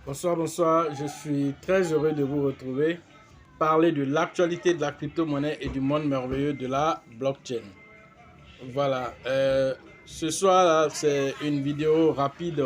Bonsoir, bonsoir. Je suis très heureux de vous retrouver. Parler de l'actualité de la crypto-monnaie et du monde merveilleux de la blockchain. Voilà. Ce soir, c'est une vidéo rapide.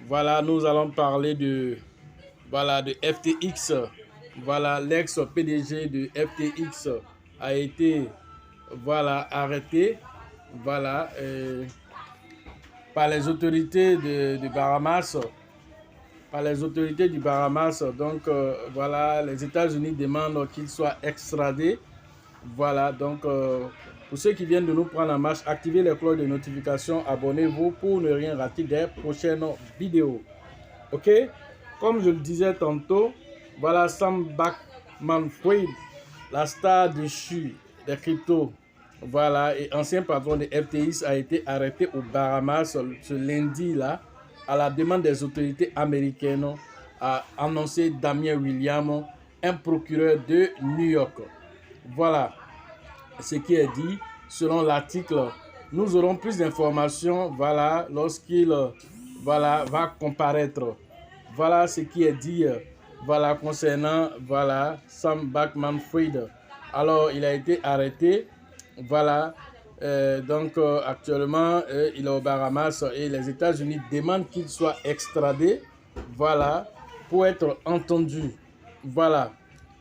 Voilà, nous allons parler de FTX. Voilà, l'ex-PDG de FTX a été arrêté. Voilà, par les autorités de Bahamas. Par les autorités du Bahamas. Donc, les États-Unis demandent qu'il soit extradé. Voilà, donc, pour ceux qui viennent de nous prendre en marche, activez les cloches de notification, abonnez-vous pour ne rien rater des prochaines vidéos. Ok, comme je le disais tantôt, voilà, Sam Bankman-Fried, la star déchue des cryptos, voilà, et ancien patron de FTX, a été arrêté au Bahamas ce lundi-là, à la demande des autorités américaines, a annoncé Damien Williams, un procureur de New York. Voilà ce qui est dit selon l'article. Nous aurons plus d'informations, voilà, lorsqu'il va comparaître. Voilà ce qui est dit, voilà, concernant, voilà, Sam Bankman-Fried. Alors, il a été arrêté, voilà, actuellement, il est au Bahamas et les États-Unis demandent qu'il soit extradé, voilà, pour être entendu, voilà.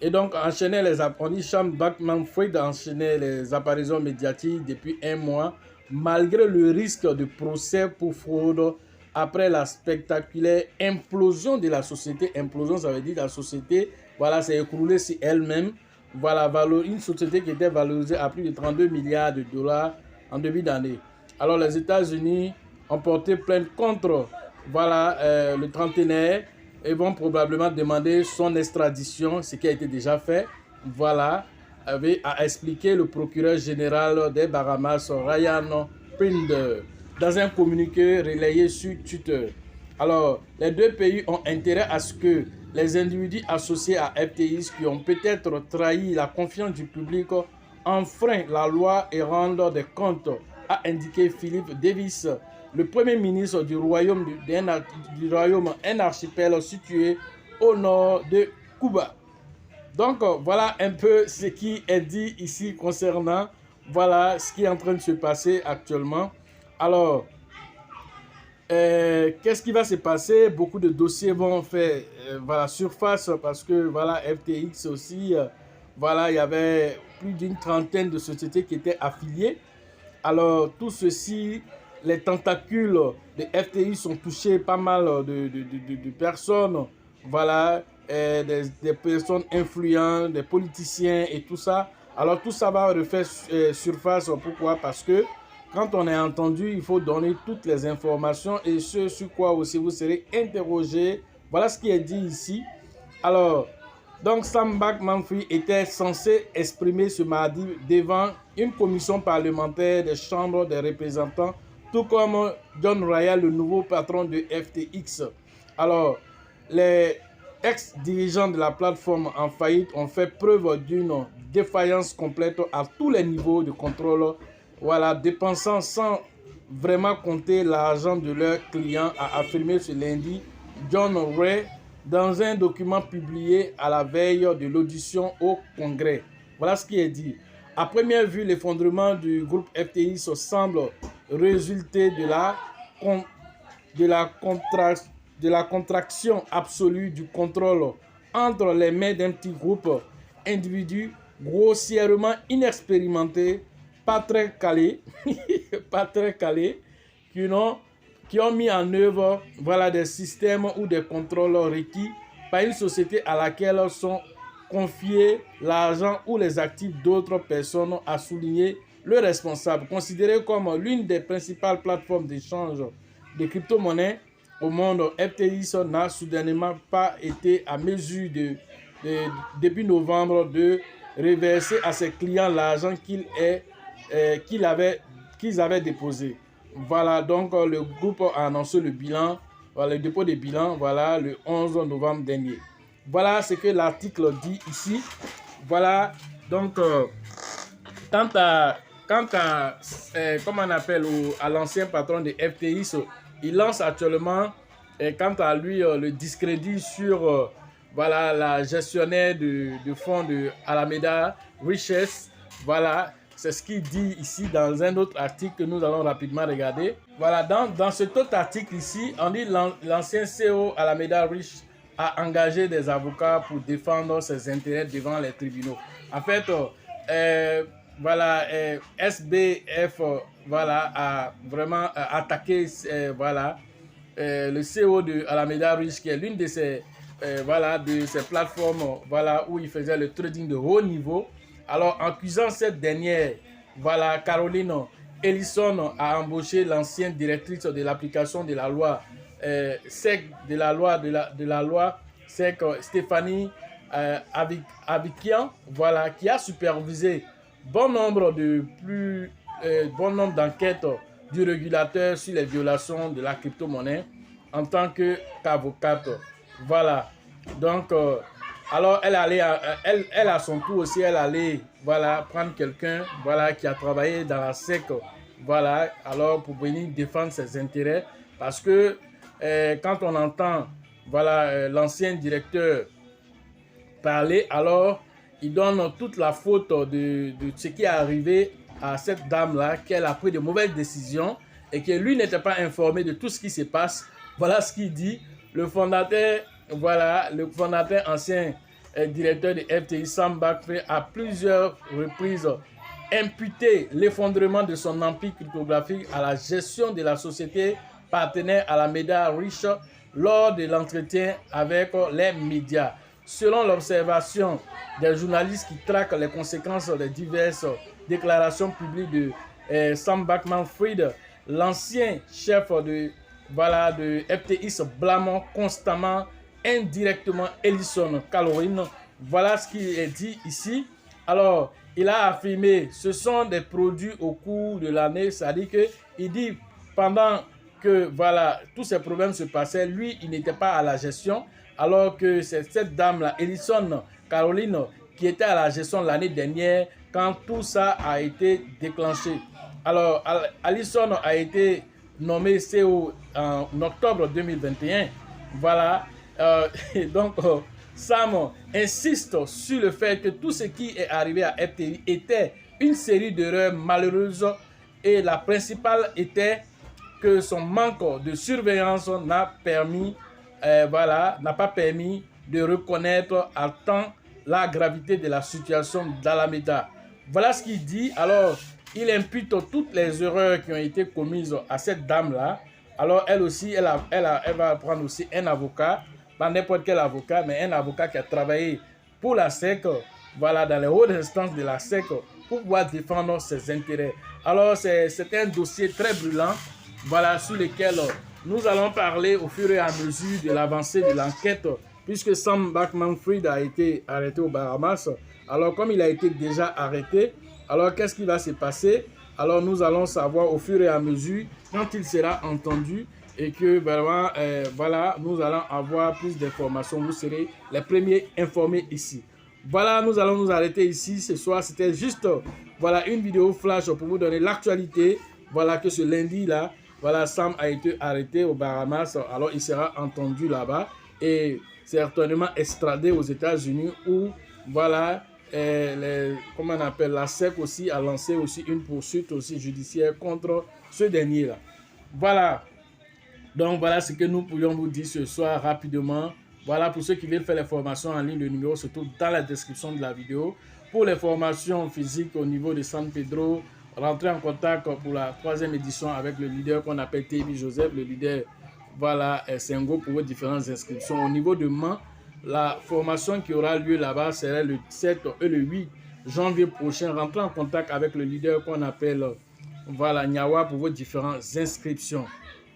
Et donc, on dit Sam Bankman-Fried enchaînait les apparitions médiatiques depuis un mois, malgré le risque de procès pour fraude après la spectaculaire implosion de la société. Implosion, ça veut dire que la société, voilà, s'est écroulée sur elle-même. Voilà, une société qui était valorisée à plus de 32 milliards de dollars en début d'année. Alors, les États-Unis ont porté plainte contre, voilà, le trentenaire et vont probablement demander son extradition, ce qui a été déjà fait. Voilà, a expliqué le procureur général des Bahamas, Ryan Prinder, dans un communiqué relayé sur Twitter. Alors, les deux pays ont intérêt à ce que les individus associés à FTX qui ont peut-être trahi la confiance du public enfreignent la loi et rendent des comptes, a indiqué Philip Davis, le premier ministre du royaume, un archipel situé au nord de Cuba. Donc, voilà un peu ce qui est dit ici concernant, voilà, ce qui est en train de se passer actuellement. Alors, qu'est-ce qui va se passer? Beaucoup de dossiers vont faire surface parce que voilà, FTX aussi, voilà, il y avait plus d'une trentaine de sociétés qui étaient affiliées. Alors, tout ceci, les tentacules de FTX ont touché pas mal de personnes, voilà, des personnes influentes, des politiciens et tout ça. Alors, tout ça va refaire surface. Pourquoi? Parce que quand on est entendu, il faut donner toutes les informations et ce sur quoi aussi vous serez interrogé. Voilà ce qui est dit ici. Alors, donc Sam Bankman-Fried était censé exprimer ce mardi devant une commission parlementaire des chambres des représentants, tout comme John Ryan, le nouveau patron de FTX. Alors, les ex-dirigeants de la plateforme en faillite ont fait preuve d'une défaillance complète à tous les niveaux de contrôle, voilà, dépensant sans vraiment compter l'argent de leurs clients, a affirmé ce lundi John Ray dans un document publié à la veille de l'audition au Congrès. Voilà ce qui est dit. À première vue, l'effondrement du groupe FTX semble résulter de la contraction absolue du contrôle entre les mains d'un petit groupe d'individus grossièrement inexpérimentés, pas très calés, qui ont mis en œuvre, voilà, des systèmes ou des contrôles requis par une société à laquelle sont confiés l'argent ou les actifs d'autres personnes, a souligné le responsable. Considéré comme l'une des principales plateformes d'échange de crypto-monnaies au monde, FTX n'a soudainement pas été à mesure début novembre de reverser à ses clients l'argent qu'ils avaient déposé. Voilà, donc le groupe a annoncé le bilan, le dépôt des bilans, voilà, le 11 novembre dernier. Voilà ce que l'article dit ici. Voilà, donc quant à comment on appelle, à l'ancien patron de FTX, il lance actuellement quant à lui, le discrédit sur voilà, la gestionnaire de fonds de Alameda Richesse. Voilà, c'est ce qu'il dit ici dans un autre article que nous allons rapidement regarder. Voilà, dans cet autre article ici, on dit l'ancien CEO Alameda Rich a engagé des avocats pour défendre ses intérêts devant les tribunaux. En fait, voilà, SBF voilà, a vraiment attaqué voilà, le CEO de Alameda Rich, qui est l'une de ces voilà, de ces plateformes voilà, où il faisait le trading de haut niveau. Alors, en accusant cette dernière, voilà, Caroline Ellison a embauché l'ancienne directrice de l'application de la loi SEC, de la loi SEC, Stéphanie Avikian, voilà, qui a supervisé bon nombre d'enquêtes du régulateur sur les violations de la crypto-monnaie en tant qu'avocate. Voilà, donc alors elle à son tour aussi, elle allait voilà, prendre quelqu'un voilà, qui a travaillé dans la SEC, voilà, alors pour venir défendre ses intérêts, parce que quand on entend voilà, l'ancien directeur parler, alors il donne toute la faute de ce qui est arrivé à cette dame-là, qu'elle a pris de mauvaises décisions et que lui n'était pas informé de tout ce qui se passe. Voilà ce qu'il dit. Le fondateur, voilà, le fondateur ancien directeur de FTX, Sam Bankman-Fried, a plusieurs reprises imputé l'effondrement de son empire cryptographique à la gestion de la société partenaire Alameda Rich lors de l'entretien avec les médias. Selon l'observation des journalistes qui traquent les conséquences des diverses déclarations publiques de Sam Bankman-Fried, l'ancien chef de FTX blâme constamment, indirectement Ellison Caroline. Voilà ce qui est dit ici. Alors, il a affirmé ce sont des produits au cours de l'année, c'est-à-dire qu'il dit pendant que voilà, tous ces problèmes se passaient, lui, il n'était pas à la gestion, alors que c'est cette dame-là, Ellison Caroline, qui était à la gestion l'année dernière quand tout ça a été déclenché. Alors, Ellison a été nommé CEO en octobre 2021. Voilà. Donc, Sam insiste sur le fait que tout ce qui est arrivé à FTX était une série d'erreurs malheureuses et la principale était que son manque de surveillance n'a pas permis de reconnaître à temps la gravité de la situation d'Alameda. Voilà ce qu'il dit. Alors, il impute toutes les erreurs qui ont été commises à cette dame-là. Alors, elle aussi, elle va prendre aussi un avocat, pas n'importe quel avocat, mais un avocat qui a travaillé pour la SEC, voilà, dans les hautes instances de la SEC, pour pouvoir défendre ses intérêts. Alors, c'est un dossier très brûlant, voilà, sur lequel nous allons parler au fur et à mesure de l'avancée de l'enquête, puisque Sam Bankman-Fried a été arrêté aux Bahamas. Alors, comme il a été déjà arrêté, alors qu'est-ce qui va se passer? Alors, nous allons savoir au fur et à mesure quand il sera entendu et que vraiment, voilà, nous allons avoir plus d'informations. Vous serez les premiers informés ici. Voilà, nous allons nous arrêter ici ce soir. C'était juste voilà, une vidéo flash pour vous donner l'actualité. Voilà que ce lundi-là, voilà, Sam a été arrêté aux Bahamas. Alors, il sera entendu là-bas et certainement extradé aux États-Unis où, voilà, comment on appelle, la SEC aussi a lancé aussi une poursuite aussi judiciaire contre ce dernier-là. Voilà. Donc, voilà ce que nous pourrions vous dire ce soir rapidement. Voilà, pour ceux qui veulent faire les formations en ligne, le numéro se trouve dans la description de la vidéo. Pour les formations physiques au niveau de San Pedro, rentrez en contact pour la 3e édition avec le leader qu'on appelle TV Joseph, le leader, voilà, Sengo pour vos différentes inscriptions. Au niveau de Mans, la formation qui aura lieu là-bas serait le 7 et le 8 janvier prochain. Rentrez en contact avec le leader qu'on appelle, voilà, Nyawa pour vos différentes inscriptions.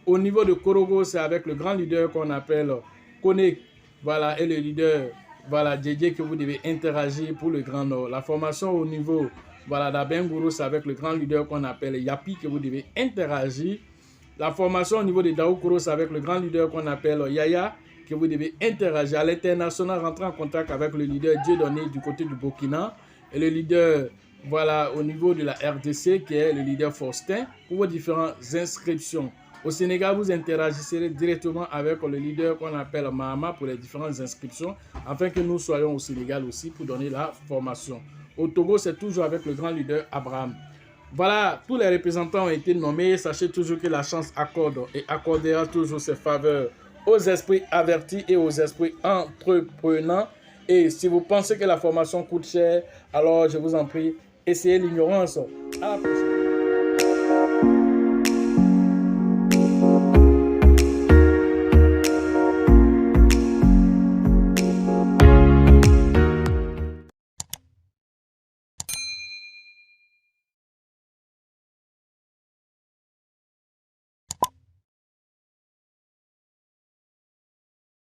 Au niveau de Korogo, c'est avec le grand leader qu'on appelle Kone, voilà, et le leader, voilà, JJ que vous devez interagir pour le Grand Nord. La formation au niveau, voilà, d'Abengourou, c'est avec le grand leader qu'on appelle Yapi que vous devez interagir. La formation au niveau de Daoukoro, c'est avec le grand leader qu'on appelle Yaya que vous devez interagir. À l'international, rentrer en contact avec le leader Dieudonné du côté du Burkina et le leader, voilà, au niveau de la RDC qui est le leader Faustin pour vos différentes inscriptions. Au Sénégal, vous interagirez directement avec le leader qu'on appelle Mahama pour les différentes inscriptions, afin que nous soyons au Sénégal aussi pour donner la formation. Au Togo, c'est toujours avec le grand leader Abraham. Voilà, tous les représentants ont été nommés. Sachez toujours que la chance accorde et accordera toujours ses faveurs aux esprits avertis et aux esprits entreprenants. Et si vous pensez que la formation coûte cher, alors je vous en prie, essayez l'ignorance. À la prochaine.